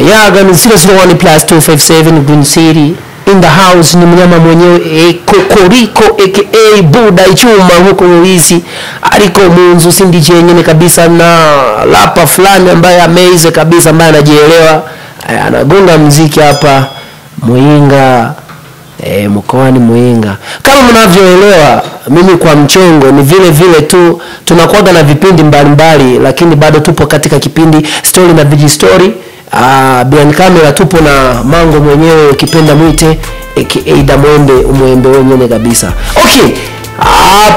Yeah, gani 001 plus 257 Green City in the house. Ni mnyama mwenyewe kokoriko aka buda ichuma huko Ruisi aliko munzu sindi jenyene kabisa na lapa fulani ambaye ameize kabisa ambaye anajielewa anagonga muziki hapa Muinga mkoani Muinga. Kama mnavyoelewa mimi kwa mchongo ni vile vile tu tunakuaga na vipindi mbalimbali lakini bado tupo katika kipindi story na viji story. Behind camera tupo na Mango mwenyewe ukipenda mwite aka Damwembe umwembe wenyewe kabisa. Okay.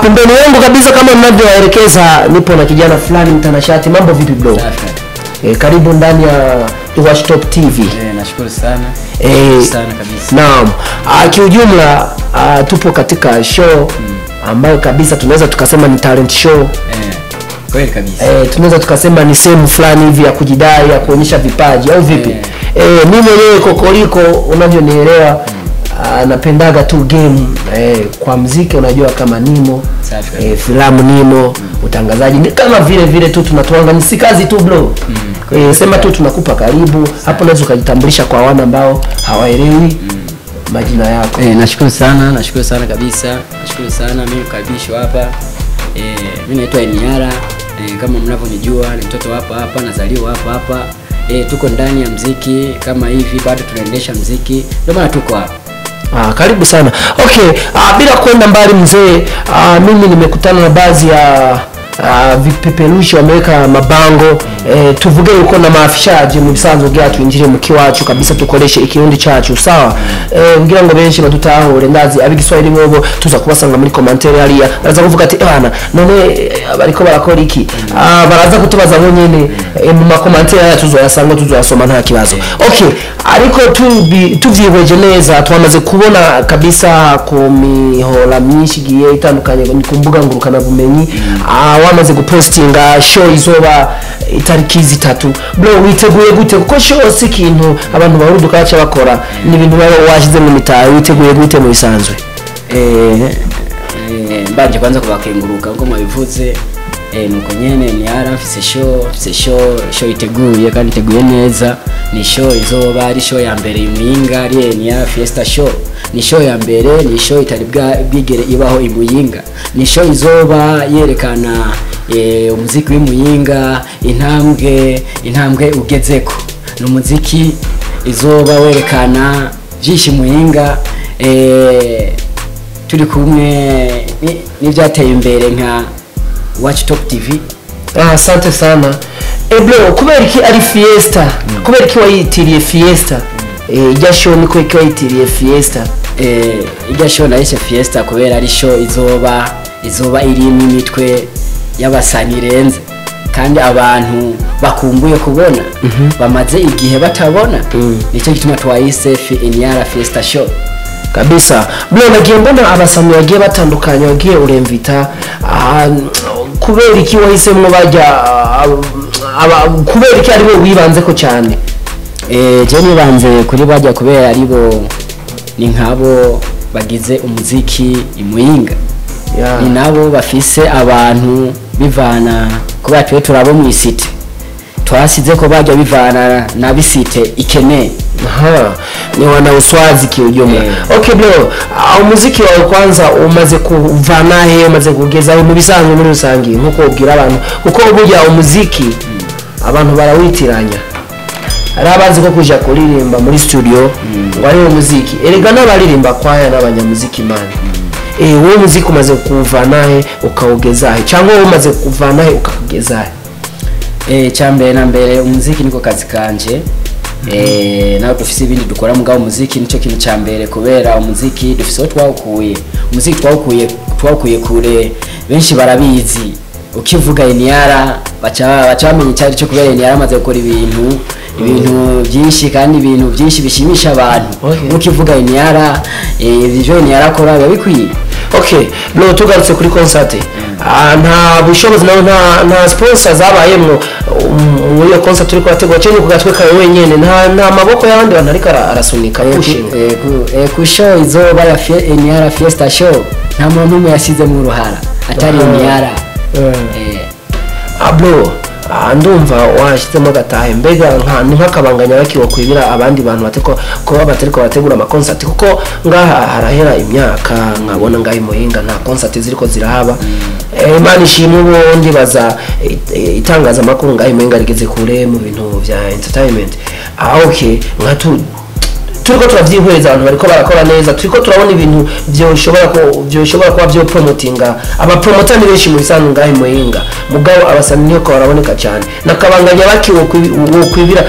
Pembeni yangu kabisa kama mnavyoelekeza nipo na kijana fulani mtanashati. Mambo vipi bro? Karibu ndani ya Iwash Top TV. Nashukuru sana. Sana kabisa. Naam. Kiujumla tupo katika show ambayo kabisa tunaweza tukasema ni talent show. Kweli kabisa. Tunaweza tukasema ni sehemu fulani hivi ya kujidai ya kuonyesha vipaji au vipi? Mimi mwenyewe kokoriko unavyonielewa napendaga tu game kwa muziki unajua kama nimo filamu nimo utangazaji ni kama vile tu tunatoanga ni si kazi tu bro. Sema tu tunakupa karibu hapo unaweza kujitambulisha kwa wana ambao hawaelewi majina yako. Nashukuru sana kabisa. Nashukuru sana mimi karibishwa hapa. Mimi naitwa Eniara. Kama mnavyonijua ni mtoto hapa nazaliwa hapa. Tuko ndani ya muziki kama hivi bado tunaendesha muziki ndio maana tuko hapa. Karibu sana. Okay, bila kwenda mbali mzee, mimi nimekutana na baadhi ya vipeperushi wameweka mabango tuvuge uko na maafishaje mu bisanzwe bya twinjire mu kiwacu kabisa tukoreshe ikirundi cyacu sawa. Ngira ngo benshi badutahure ndazi abigiswahili mwobo tuza kubasanga muri commentaire hariya baraza kuvuga ati bana none bariko barakora iki baraza kutubaza nyene mu commentaire ya tuzoyasanga tuzoyasoma nta kibazo. Okay, ariko tuvyiweje neza twamaze kubona kabisa ku mihola myinshi giye itandukanye ku mbuga ngurukana bumenyi wamaze gupostinga show izoba itariki 3 bro witeguye gute kuko show si kintu abantu baruduka bacha bakora ni ibintu baba washize mu mitaye witeguye gute mu bisanzwe? Mbanje kwanza kubakenguruka uko mwabivuze nuko nyene ni arafise show iteguye kandi iteguye neza. Ni show izoba ari show ya mbere imuyinga ari ni ya fiesta show. Ni show ya mbere ni show itaribwa bigere ibaho imuyinga. Ni show izoba yerekana umuziki w'imuyinga intambwe ugezeko. No muziki izoba werekana jishi muyinga turi kumwe n'ivyateye imbere nka Watch Top TV. Asante sana. Bro kubera iki ari fiesta? Kubera iki wayitiriye fiesta? Ijya show niko iki wayitiriye fiesta? Ijya show na fiesta kubera ari show izoba iri imitwe y'abasanirenze kandi abantu bakumbuye kubona bamaze igihe batabona nicyo gituma twayise Eniara Fiesta Show kabisa. Bro nagiye mbona abasani bagiye batandukanye bagiye uremvita kubera iki wahisemo bajya kubera iki ari bo wibanze ko cyane? Je nibanze kuri bajya kubera aribo ni nkabo bagize umuziki imuyinga. Ni nabo bafise abantu bivana kuba twe turabo mu isite twasize ko bajya bivana na bisite ikene. Ni wana uswazi kiujumla. Okay bro, umuziki wawe kwanza umaze kuvana he umaze kugeza mu bisanzwe muri rusangi nkuko ubwira abantu uko ubujya umuziki abantu barawitiranya. Arabazi ko kuja kuririmba muri studio ngo ari umuziki erega n'abaririmba kwaya n'abanyamuziki mani. Wowe muziki umaze kuvana he ukawugeza he cyangwa wowe umaze kuvana he ukakugeza he? Cyambere na mbere umuziki niko kazi kanje. Nawe dufise ibindi dukora mugabo umuziki nico kintu cyambere kubera umuziki dufise twawukuye. Umuziki twawukuye kure benshi barabizi. Ukivuga Eniara bacamenye cyari cyo kubera Eniara amaze gukora ibintu byinshi kandi ibintu byinshi bishimisha abantu. Ukivuga Eniara ivyo Eniara akora babikwiye. Okay, no tugarutse kuri concert. Nta bushobozi nawe nta sponsors zabayemwo muri iyo concert turi kwategura cyo kugatweka wenyene nta maboko y'abandi bantu ariko arasunika ku show izoba ya Eniara Fiesta Show nta muntu umwe yasize mu ruhara atari Eniara. Bro ndumva washyizemo gatahe mbega nk'akabanganya bakiwo kwibira abandi bantu bateko kuba batariko bategura ama concert kuko ngaha harahera imyaka nkabona ngaho imuhinga nta concert ziriko zirahaba Imana ishimwe ubundi baza itangaza makuru ngaho imuhinga rigeze kure mu bintu vya entertainment okay turiko turavyihweza abantu bariko barakora neza turiko turabona ibintu byoshobora kuba byo promotinga abapromota ni benshi mu bisanzwe ngaho imuhinga mugabo abasani niyo ko baraboneka cyane nakabanganya bakiwo kwibira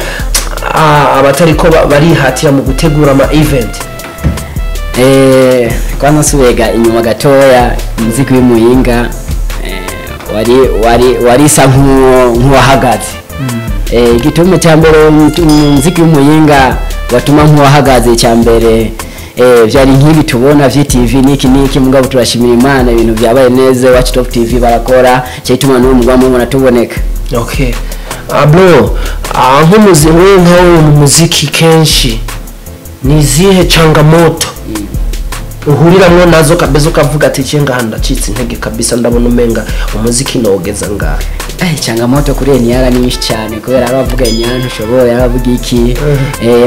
abatariko barihatira mu gutegura ama event kwa nasubega inyuma gatoya muziki w'umuhinga wari sa nk'uwahagaze igitume cya mbere muziki w'umuhinga watuma nk'uwahagaze cya mbere byari nk'ibi tubona vya TV niki mugabo turashimira Imana ibintu byabaye neza Watch Top TV barakora cyituma n'uwo mugabo mubona tuboneka. Okay bro nk'umuziwe mu muziki kenshi ni zihe changamoto uhuriramwo nazo kabeza ukavuga ati cenga ndacitse intege kabisa ndabona umenga umuziki nogeza ngaho changamoto kuri Niara ni nyinshi cyane kubera aravuga Niara ntushobora aravuga iki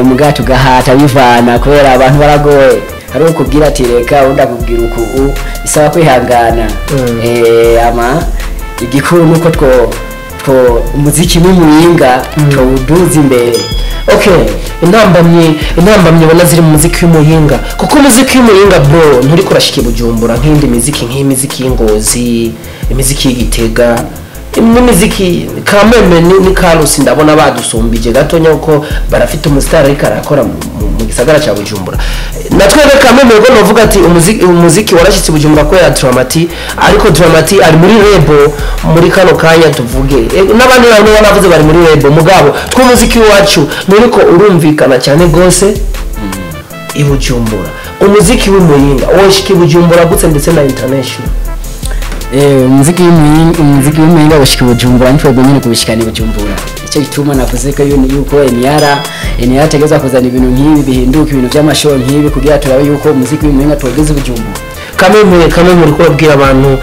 mugato gahata bivana kubera abantu baragoye hari ukubwira ati reka unda kubwira uku bisaba kwihangana ama igikuru nuko two umuziki n'umuhinga twuduza imbere. Okay intambamye bona ziri mu muziki w'umuhinga kuko umuziki w'umuhinga bro nturi kurashike Bujumbura nk'indi muziki nk'imiziki y'Ingozi imiziki y'Igitega n'imiziki kameme ni Carlos ndabona badusumbije gatonya uko barafite umustar ariko arakora mu gisagara cya Bujumbura natwe kameme ngo novuga ati umuziki warashitse Bujumbura ko ya Dramati ariko Dramati ari muri rebo muri kano kanya tuvuge n'abandi bantu banavuze bari muri rebo mugabo tw'umuziki wacu nuriko urumvikana cyane gose i Bujumbura umuziki w'umuhinga woshike Bujumbura gutse ndetse na international umuziki w'umuhinga woshike Bujumbura nitwe nyine kubishikana Bujumbura icyo gituma navuze ko yuko Niara tegeza kuzana ibintu nk'ibi bihinduka ibintu by'amashow nk'ibi kugira turabe yuko umuziki w'umuhinga twogeze Bujumbura kamwe muri kubwira abantu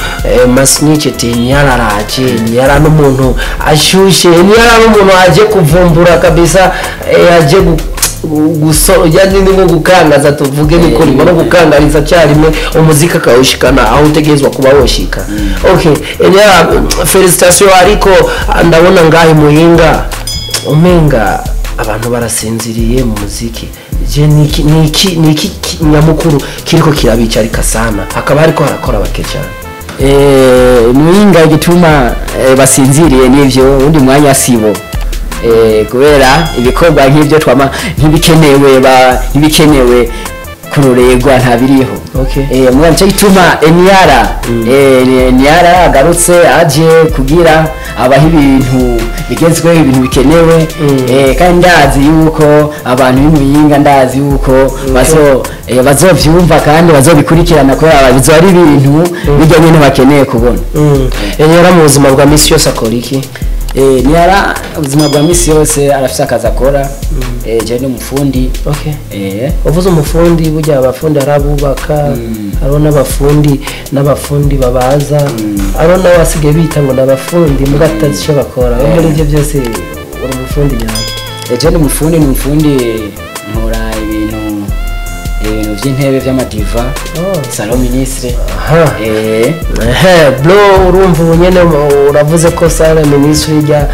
masniche ati Niara araje Niara n'umuntu ashushe Niara n'umuntu aje kuvumbura kabisa aje yani ni gukangaza tuvuge ni kuri no gukangariza cyarime umuzika kawushikana aho utegezwa kuba woshika. Okay felicitation ariko ndabona ngahe muhinga umenga abantu barasinziriye mu muziki je niki nyamukuru kiriko kirabica ariko sana hakaba hariko harakora bake cyane muhinga igituma basinziriye nivyo undi mwanya sibo kubera ibikorwa nk'ibyo twama ntibikenewe kururegwa ntabiriho. Okay mwana cyo gituma Niara agarutse aje kugira abaho ibintu bigezweho ibintu bikenewe kandi ndazi yuko abantu b'umuhinga ndazi yuko bazovyumva kandi bazobikurikirana kubera bizo ari ibintu bijyanye n'abakeneye kubona. Niara mu buzima bwa misi yose akora iki? Niara ubuzima bwa misi yose arafite akazi akora je ni umufundi. Okay uvuze umufundi burya abafundi arabubaka aro n'abafundi babaza aro nawe asigaye bita ngo n'abafundi mugatazi cyo bakora muri byo byose uri umufundi nyawe je ni umufundi nkora ibintu by'intebe by'amadiva salon ministre. Bro urumva unyene uravuze ko salon ministre ijya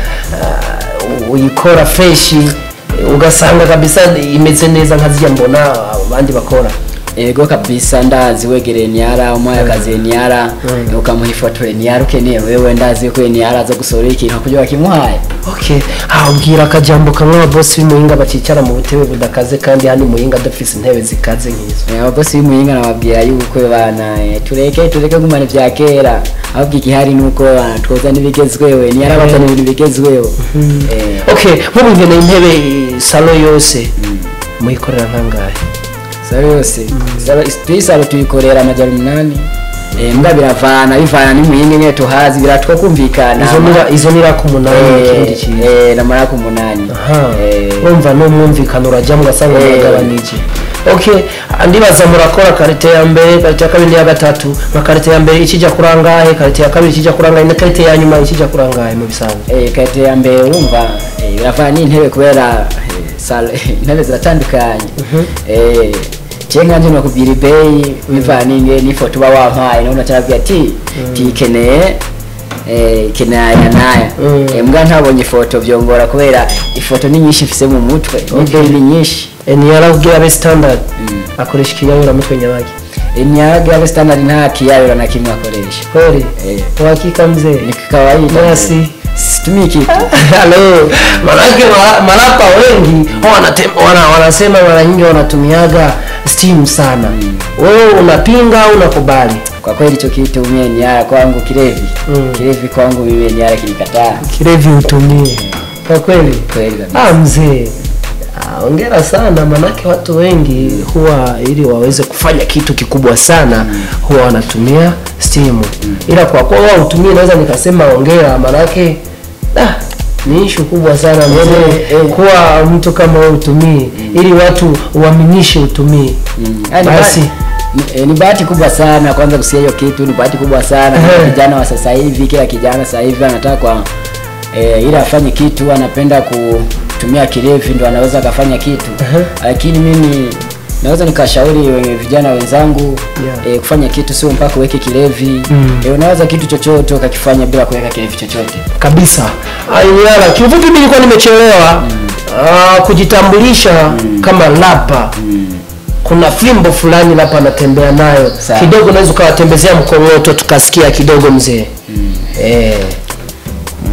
uyikora fresh ugasanga kabisa imeze neza nkazijya mbona abandi bakora. Ego kabisa ndazi wegereye Niara umaya kazi Niara ukamuha ifoto Niara ukeneye wewe ndazi ko Niara zo gusorera ikintu kujya bakimuhaye. Okay ubwira akajambo kamwe ababoss b'umuhinga bacicara mu butebe budakaze kandi hano umuhinga adafise intebe zikaze nk'izo. Ababoss b'umuhinga nababwira yuko bana tureke gumana vya kera ahubwo igihari nuko twoza nibigezwewe Niara batana ibintu bigezwewe. Okay nk'ubungene intebe salo yose muyikorera nkangahe? Yose salo tuyikorera amajyari 8 mbwa bivana n'umuhinga nyine tuhazi biratwa kumvikana izo nira ku 8 ikindi kintu na mara ku 8 urumva no mwumvikana urajya mugasanga bagabanije Okay, ndibaza murakora karite ya mbere, karite ya kabiri ya gatatu, na karite ya mbere ikijya kurangahe, karite ya kabiri ikijya kurangahe, na karite ya nyuma ikijya kurangahe mu bisanzwe. Karite ya mbere urumva birava n'intebe kubera intebe ziratandukanye. Chenga nje nakubwira ibeyi bivaninde n'ifoto ba wampaye none cyarabwiye ati tikeneye kenaya naya mbwa ntabonye ifoto byongora kubera ifoto ni nyinshi mfise mu mutwe ni nyinshi ni yarabwira be standard akoresha kiyayura mutwe nyabaki ni yarabwira standard nta kiyayura na kimwe akoresha kweli uhakika mzee ni kawaida basi situmii kitu. Hello, manake marapa wengi wanasema mara nyingi wanatumiaga steam sana. Wewe unapinga au unakubali? Kwa kweli hicho kitu mimi ni yara kwangu kilevi. Kilevi kwangu mimi ni yara kilikataa. Kilevi utumie. Kwa kweli? Kweli kabisa. Mzee. Hongera sana manake watu wengi huwa ili waweze kufanya kitu kikubwa sana huwa wanatumia steam. Ila kwa kuwa wao utumie naweza nikasema hongera manake ni issue kubwa sana mzee kuwa mtu kama wewe utumie ili watu uaminishe utumie. Basi ni bahati kubwa sana kwanza kusikia hiyo kitu, ni bahati kubwa sana vijana wa sasa hivi. Kila kijana sasa hivi anataka kwa ili afanye kitu anapenda kutumia kilevi ndo anaweza kufanya kitu. Lakini mimi naweza nikashauri vijana wenzangu kufanya kitu sio mpaka uweke kilevi. Unaweza kitu chochote ukakifanya bila kuweka kilevi chochote kabisa. Ayala kifupi mimi nilikuwa nimechelewa kujitambulisha kama rapa. Kuna fimbo fulani hapa anatembea nayo kidogo, naweza ukawatembezea mkongoto tukasikia kidogo mzee.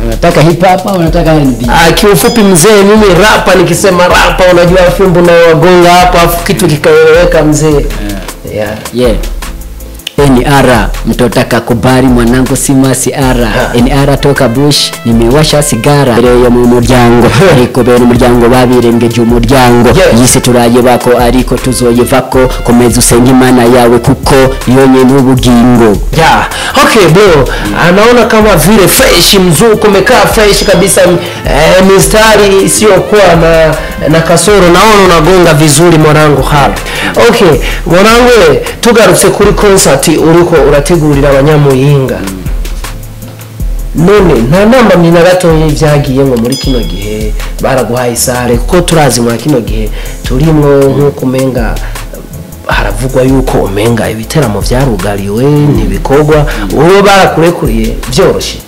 Unataka hip hop au unataka R&B? Kiufupi mzee mimi rapa, nikisema rapa unajua fimbo na wagonga hapa afu kitu kikaeleweka mzee. Ni ara mtotaka kubari mwanangu simasi ara ni ara toka bush nimewasha sigara rero mu muryango ariko bene umuryango babirengeje umuryango yise turaye bako ariko tuzoyevako komeza usenga imana yawe kuko yonye n'ubugingo. Okay bro, anaona kama vile fresh mzuko umekaa fresh kabisa, mistari sio kwa na kasoro, naona unagonga vizuri mwanangu hapa. Okay mwanangu, tugarutse kuri concert uriko urategurira abanyamuyinga. None nta namba mina gato y'ivyagiye ngo muri kino gihe baraguhaye sare kuko turazi mu kino gihe turimwo nkuko menga haravugwa yuko umenga ibiteramo vyarugariwe ntibikorwa, wowe barakurekuriye byoroshye.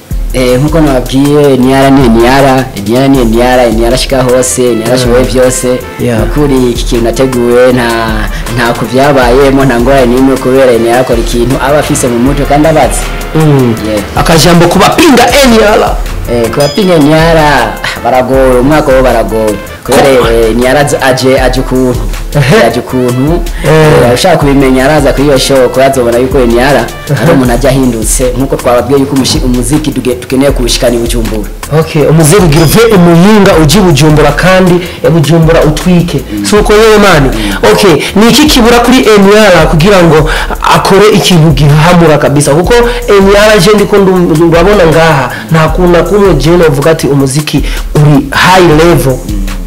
Nkuko nababwiye niyara shika hose niyara showe byose kuri iki kintu nateguwe nta kuvyabayemo nta ngora nimwe kubera niyara kora ikintu aba afise mu mutwe kandi abazi. Akajambo kubapinga niyara kubapinga niyara baragoye umwaka wo baragoye kubera niyara aje ukuntu ushaka kubimenya araza kuri iyo show ko azobona yuko niyara ari umuntu ajya hindutse nkuko twababwiye yuko umuziki tukeneye kuwushikana Bujumbura. Okay, umuziki ugive umuyinga uji Bujumbura kandi Bujumbura utwike suko yewe mani. Okay, ni iki kibura kuri niyara kugira ngo akore ikintu gihamura kabisa kuko niyara je ndiko ndabona ngaha nta kuna kumwe je novuga ati umuziki uri high level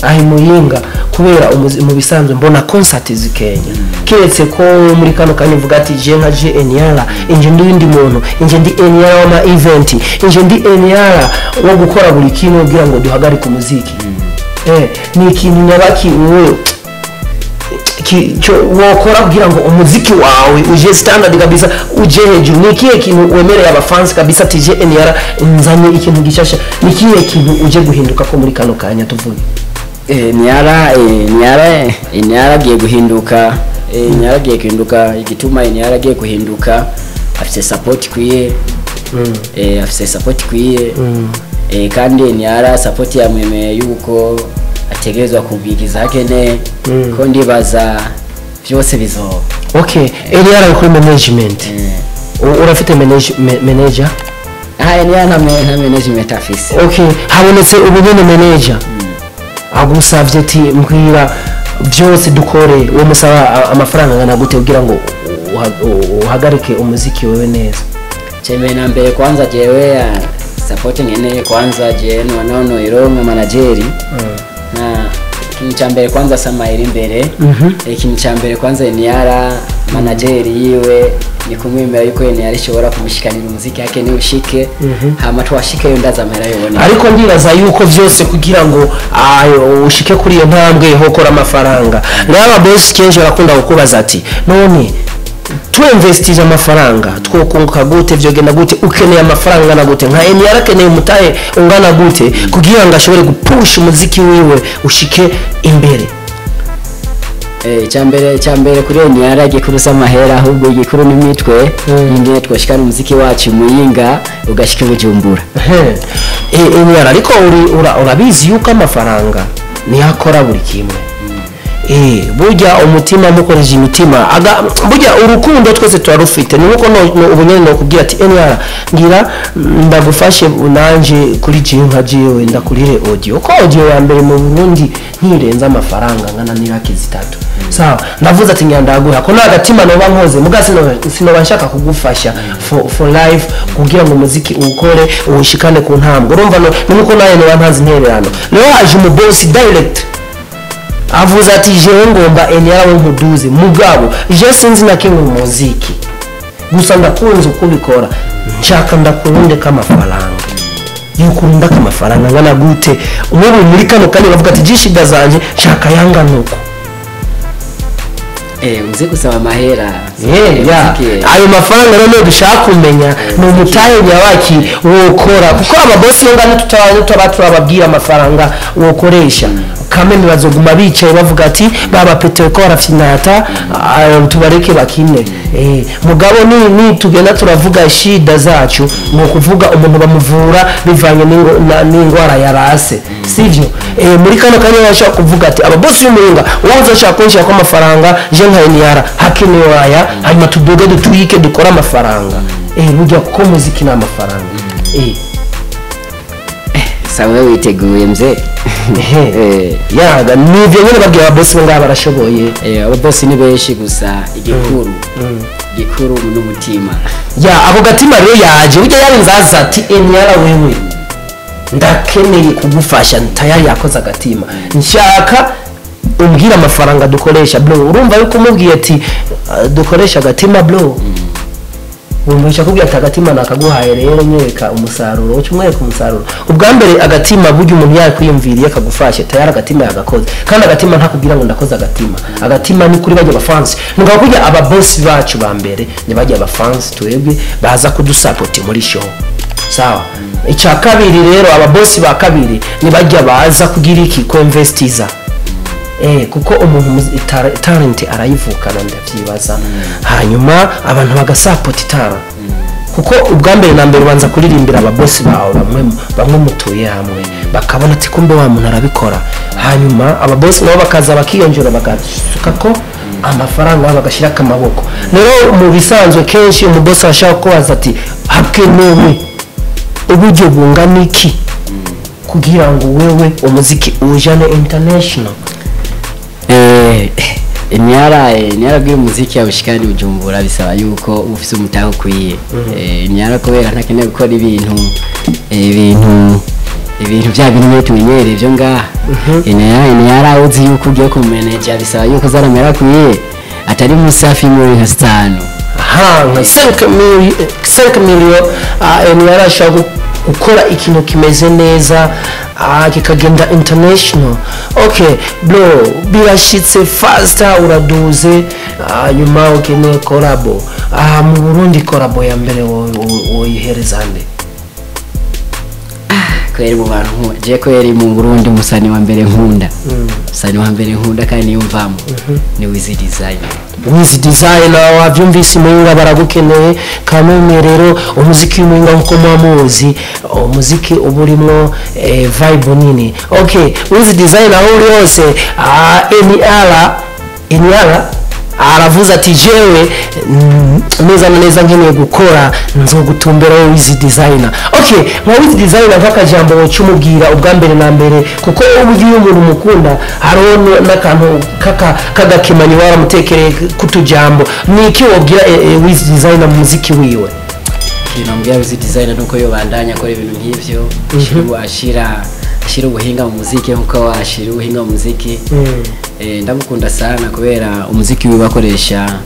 ahi muyinga kubera mu bisanzwe mbona concert zikenya kiretse ko muri kano kanya vuga ati je nka je niyara inje ndi muntu inje ndi niyara wa ma event inje ndi niyara wo gukora buri kintu kugira ngo duhagarike umuziki. Ni ikintu nyabaki wewe wokora kugira ngo umuziki wawe uje standard kabisa uje hejuru. Ni kihe kintu wemereye abafans kabisa ati je niyara nzanye ikintu gishasha, ni kihe kintu uje guhinduka ko muri kano kanya tuvuge? Niyara giye guhinduka, niyara giye guhinduka igituma niyara giye guhinduka afise support kwiye afise support kwiye kandi niyara support ya mwemeye yuko ategerezwa kubigiza hakene ko ndibaza byose bizo. Okay, niyara kuri management urafite manager? Niyara nta management afise. Okay, habonetse ubunyene manager agusavye ati mbwira byose dukore, uwo musaba amafaranga ngana gute kugira ngo uhagarike umuziki wewe neza? Cheme na mbere kwanza jewe support ngene kwanza je wanaono irongo manageri na ikintu cya mbere kwanza Samayeli imbere ikintu cya mbere kwanza Niara manager yiwe ni kumwemera yuko Niara ishobora kumushikanira umuziki yake ni ushike hama twashike yo ndaza amahera yobone ariko ndibaza yuko vyose kugira ngo ushike kuri iyo ntambwe hokora amafaranga n'aba boss kenshi barakunda kukubaza ati none tuinvestije amafaranga twokunguka gute vyogenda gute ukeneye amafaranga ngana gute nka Niara keneye umutahe ungana gute kugira ngo ashobore gupusha umuziki wiwe ushike imbere cyambere kuri Niara gikuru samahera ahubwo igikuru nimitwe inde twashikana umuziki wacu muyinga ugashika Bujumbura Niara ariko urabizi yuko amafaranga ni akora buri kimwe burya umutima mukoreje imitima burya urukundo twese turarufite nuko ubunyene no kubwira ati Niara ngira ndagufashe unanje kuri jinka jiwe ndakurire audio ko audio ya mbere mu Burundi ntirenza amafaranga ngana niraki zitatu sawa navuze ati nyandaguha ko nagatima no bankoze mugasi sino banshaka kugufasha for life kugira ngo umuziki ukore ushikane ku ntambwe urumva nuko naye no bantazi ntererano rero aje mu boss direct avuze ati jewe ngomba Niara we nkuduze mugabo je sinzi nake mu muziki gusa ndakunze kubikora nshaka ndakurunde kamafaranga yukurunda kamafaranga ngana gute ubu muri kano kanya bavuga ati jishiga zanje nshaka yanga nuko uze gusaba amahera ayo mafaranga rero dushaka kumenya ni umutahe nyawaki wokora kuko ababosi ngana tutababwira amafaranga wokoresha kamene bazoguma bicaye bavuga ati baba Petero ko arafinata tubareke bakine mugabo ni tugenda turavuga shida zacu no kuvuga umuntu bamuvura bivanye n'ingwara yarase sivyo muri kano kanya bashaka kuvuga ati ababosi y'umuringa woza ashaka konshya ko amafaranga je nka Niara hakini waya hanyuma tudoge dutwike dukora amafaranga burya ko muziki na amafaranga sawe witeguye mze yaga nivyo nyene babwiye ababosi ngaba barashoboye ababosi ni benshi gusa igikuru n'umutima ako gatima rero yaje burya yari nzaza ati Niara wewe ndakeneye kugufasha ntayari yakoze agatima nshaka umbwira amafaranga dukoresha bro urumva yuko umubwiye ati dukoresha agatima bro umwisha kubwira ati agatima nakaguhaye rero nyereka umusaruro ucumwereka umusaruro ubwa mbere agatima burya umuntu yakwiyumviriye akagufasha tayari agatima yagakoze kandi agatima ntakubwira ngo ndakoze agatima ni kuri bajya abafans nuko kujya ababoss bacu ba mbere ni bajya abafans twebwe baza kudusupport muri show sawa icya kabiri rero ababoss ba kabiri ni bajya baza kugira iki ko investiza kuko umuntu talent arayivukana ndavyibaza hanyuma abantu bagasupport talent kuko ubwa mbere na mbere ubanza kuririmbira ababosi bawe bamwe mutuye hamwe bakabona ati kumbe wa muntu arabikora hanyuma ababosi nabo bakaza bakiyonjora bagasuka ko amafaranga bagashira kamaboko rero mu bisanzwe kenshi umubosi ashaka kubaza ati hakenewe uburyo bungana iki kugira ngo wewe umuziki ujane international Niara bw'uyu muziki yabushikani Bujumbura bisaba yuko ufise umutaho kwiye Niara kubera ntakeneye gukora ibintu bya bintu tumenyereye byo ngaha Niara uzi yuko ugiye ku manager bisaba yuko zaramera kwiye atari musafi muri hastano nka 5 million Niara ashaka gukora ikintu kimeze neza kikagenda international okay bro birashitse faster uraduze nyuma ukeneye collabo mu Burundi collabo ya mbere woyihereza nde kweri mu bantu je kweri mu Burundi musani wa mbere nkunda musani wa mbere nkunda kandi yumvamo ni Wiz Design wavyumvise muhinga baragukeneye kamwe rero umuziki w'umuhinga nko muzi umuziki uburimo vibe nini okay Wiz Design aho uri hose Niara aravuze ati jewe neza nkeneye gukora nzogutumbera Wiz Design okay nka Wiz Design nk'akajambo cyumubwira ubwa mbere na mbere kuko uburyo umuntu mukunda hariho n'akantu kagakemanyi waramutekereye kutujambo niki wobwira Wiz Design mu muziki wiwe kinambwira Wiz Design nuko yo bandanya akora ibintu nk'ivyo ashira ashira ubuhinga mu muziki nkuko washira ubuhinga mu muziki ndamukunda sana kubera umuziki wibakoresha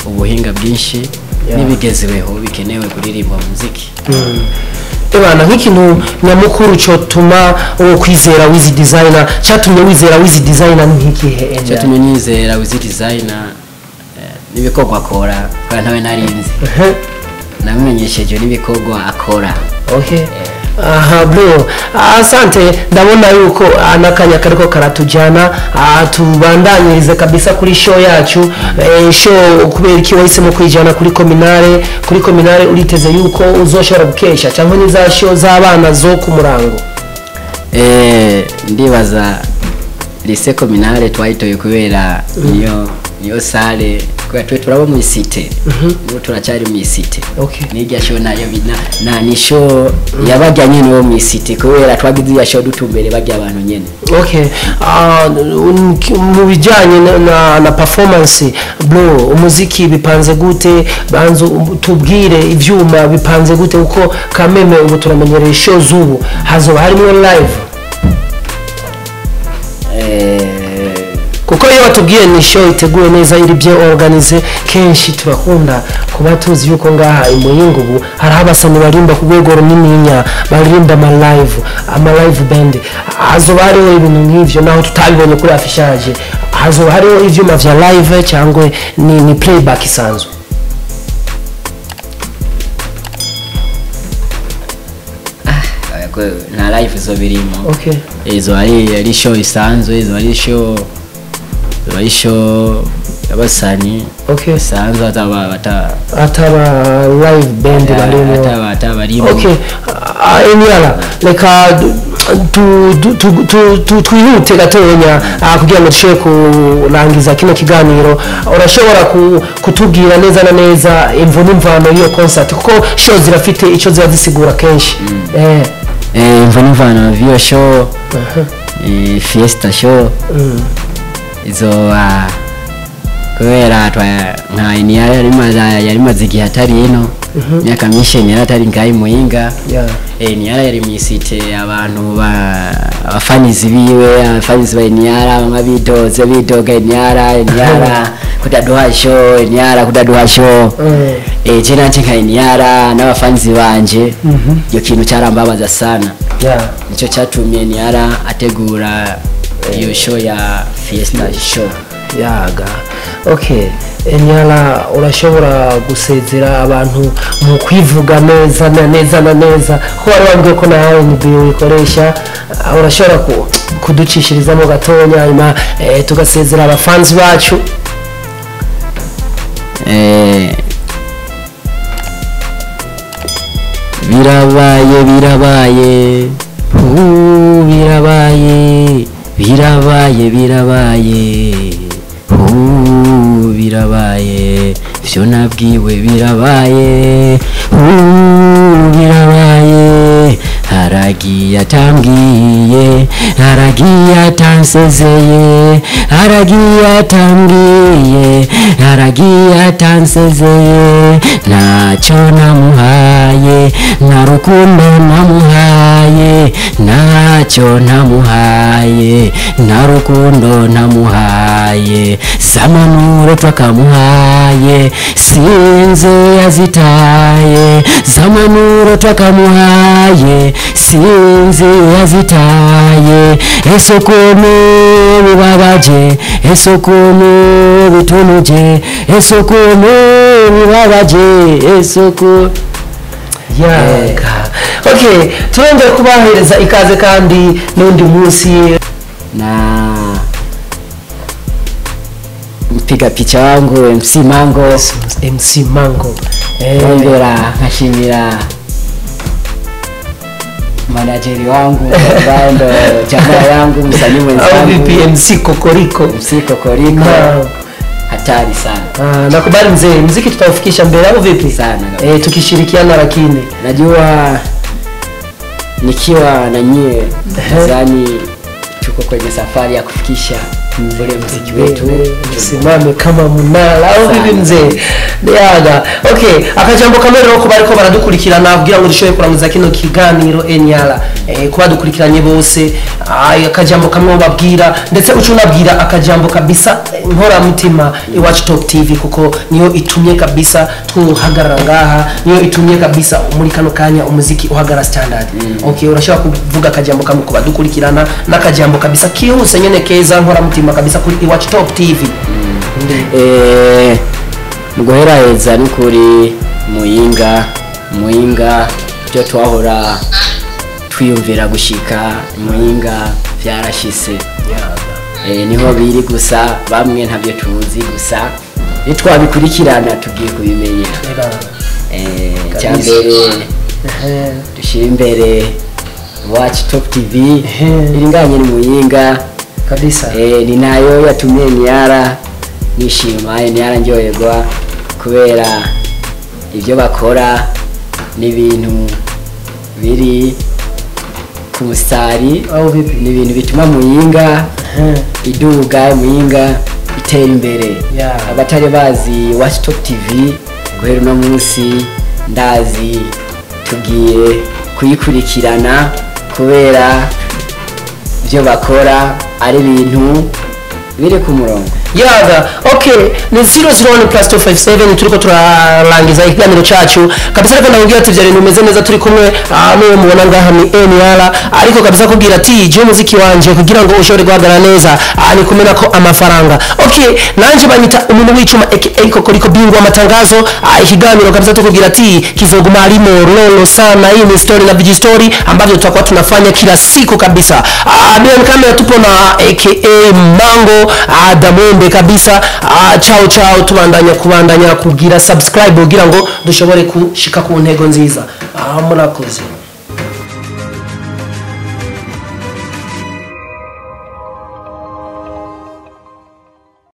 ubuhinga bwinshi nibigezweho bikenewe kuririmba muziki Ebana nk'ikintu nyamukuru cyo tuma uwo kwizera wizi designer cyatumye wizera wizi designer nk'ikihe cyatumye nizera wizi designer nibikorwa akora kandi ntawe narinzi namenyesheje nibikorwa akora okay aha bro asante ndabona yuko anakanya kariko karatujana tubandanyirize kabisa kuri show yacu show kubera iki wahisemo kwijana kuri kominare uriteze yuko uzoshobora gukesha cyangwa niza show z'abana zo ku murango ndibaza lycée communale twayitoye kubera niyo sale kwa twe turabo mu cité ubu turacyari mu cité nijya show nayo bina ni show yabajya nyene wo mu cité kubera twagize ya show dutumbere bajya abantu nyene mu bijyanye na performance bro umuziki bipanze gute banzo tubwire ivyuma bipanze gute uko kameme ubu turamenyereye show zubu hazoba harimo live kuko iyo batubwiye ni show iteguye neza iri bye organize kenshi turakunda kuba tuzi yuko ngaha imuyingo ubu hari abasani barimba ku rwego runini barimba ama live band hazoba hariho ibintu nk'ivyo naho tutabibonye kuri afishaje hazoba hariho ivyuma vya live cyangwa ni playback isanzwe na live zo birimo izo ari show isanzwe izo ari show abasani isanzwe ataba live band barimo atabarimo Eniala reka twihute gatonya kugira ngo dushobore kurangiza kino kiganiro urashobora kutubwira neza na neza imvo n'imvano y'iyo concert kuko show zirafite icyo ziba zisigura kenshi imvo n'imvano y'iyo show fiesta show izo kubera nka Eniala yari maze igihe atari ino myaka myinshi Eniala atari ngayi muhinga Eniala yari mu cité abantu abafanizi biwe abafanizi ba Eniala bidoga Eniala kudaduha show jena nka Eniala n'abafanizi banje iyo kintu cyarambabaza sana nicyo cyatumye Eniala ategura iyo show ya fiesta show yaga Eniala urashobora gusezera abantu mu kwivuga neza ko wari wambwiye ko nawe ubikoresha urashobora kuducishirizamo gatonya hanyuma tugasezera abafanzi bacu birabaye vyo nabwiwe birabaye haragiye atambwiye haragiye atansezeye haragiye atansezeye ntacyo namuhaye nta rukundo namuhaye ntacyo namuhaye nta rukundo namuhaye zamanuro twakamuhaye sinze yazitaye zamanuro twakamuhaye sinze yazitaye esokunu bibabaje esokunu bitunuje esokunu bibabaje esoko turongera kubahereza ikaze kandi n'undi munsi na mpiga picha wangu MC Mango ongera nkashimira manajeri wangu bando jamaa yangu msanii mwenzangu MC Kokoriko hatari sana nakubali mzee muziki tutaufikisha mbele au vipi sana tukishirikiana lakini najua nikiwa na nyie nadhani tuko kwenye safari ya kufikisha ule muziki wetu usimame kama munala au vipi mzee yaga. Okay, akajambo kamwe rero ko bariko baradukurikirana kugira ngo dushoboye kurangiza kino kiganiro enyala kuba dukurikiranye bose, akajambo kamwe babwira ndetse ucunabwira akajambo kabisa nkora mutima iwacu Top TV kuko niyo itumye kabisa tuhagarara ngaha, niyo itumye kabisa muri kano kanya umuziki uhagara standard. Okay, urashaka kuvuga akajambo kamwe ko badukurikirana n'akajambo kabisa kihuse nyene keza nkora mutima kabisa kuri iwacu Top TV. Guheraheza ni kuri Muyinga byo twahora twiyumvira gushika Muyinga byarashise. Niho biri gusa bamwe ntabyo tuzi gusa nitwabikurikirana tugiye kubimenya. Cyambere dushimbere Watch Top TV iringanye ni Muyinga kabisa. Ni nayo yatumye Niara nishima, Niara njoyegwa kubera ibyo bakora n'ibintu biri ku musari n'ibintu bituma Muyinga iduga, Muyinga itera imbere. Abatari bazi Watch Top TV guhera no munsi ndazi tugiye kuyikurikirana kubera ibyo bakora ari ibintu biri ku murongo. Yaga. Okay, ni 001+257 turiko turarangiza ikiganiro cyacu kabisa. Reka ndabwira ati byari numeze neza turi kumwe n'uwo mubona ngaha ni Eniala, ariko kabisa kubwira ati je muziki wanje kugira ngo ushobore guhagarara neza ni kumena ko amafaranga. Okay, nanje banyita umuntu w'icuma eko koriko bingwa amatangazo. Ikiganiro kabisa tukubwira ati kizoguma alimo lolo sana. Hii ni story na video story ambavyo tutakuwa tunafanya kila siku kabisa. Bila kamera tupo na aka Mango Adamwembe kabisa. Ciao kubandanya kugira subscribe kugira ngo dushobore kushika ku ntego nziza. Murakoze.